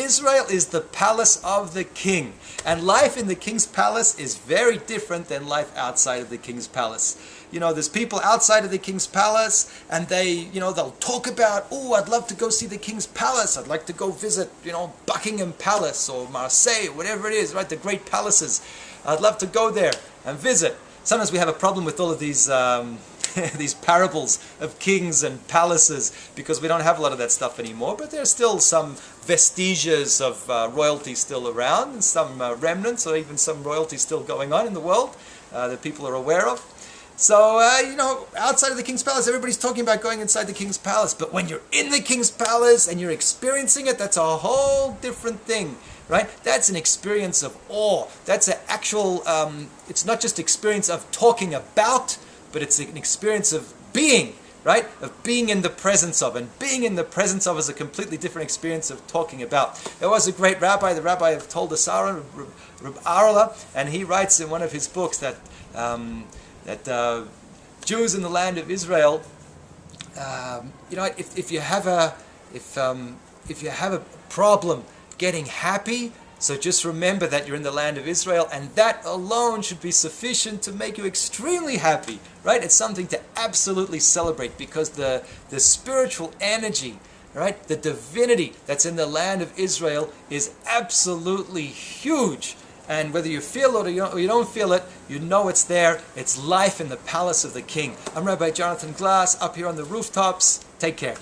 Israel is the palace of the king. And life in the king's palace is very different than life outside of the king's palace. You know, there's people outside of the king's palace, and they'll talk about, oh, I'd love to go see the king's palace. I'd like to go visit, Buckingham Palace or Marseille, whatever it is, right? The great palaces. I'd love to go there and visit. Sometimes we have a problem with all of these these parables of kings and palaces because we don't have a lot of that stuff anymore. But there's still some vestiges of royalty still around, and some remnants, or even some royalty still going on in the world that people are aware of. So, outside of the king's palace, everybody's talking about going inside the king's palace. But when you're in the king's palace and you're experiencing it, that's a whole different thing, right? That's an experience of awe. That's an actual, it's not just experience of talking about, but it's an experience of being, right? Of being in the presence of. And being in the presence of is a completely different experience of talking about. There was a great rabbi, the rabbi of Tol Desara, Rabbi Arla, and he writes in one of his books that Jews in the land of Israel, if you have a problem getting happy, so just remember that you're in the land of Israel, and that alone should be sufficient to make you extremely happy, right? It's something to absolutely celebrate, because the spiritual energy, right, the divinity that's in the land of Israel is absolutely huge. And whether you feel it or you don't feel it, you know it's there. It's life in the palace of the king. I'm Rabbi Jonathan Glass, up here on the rooftops. Take care.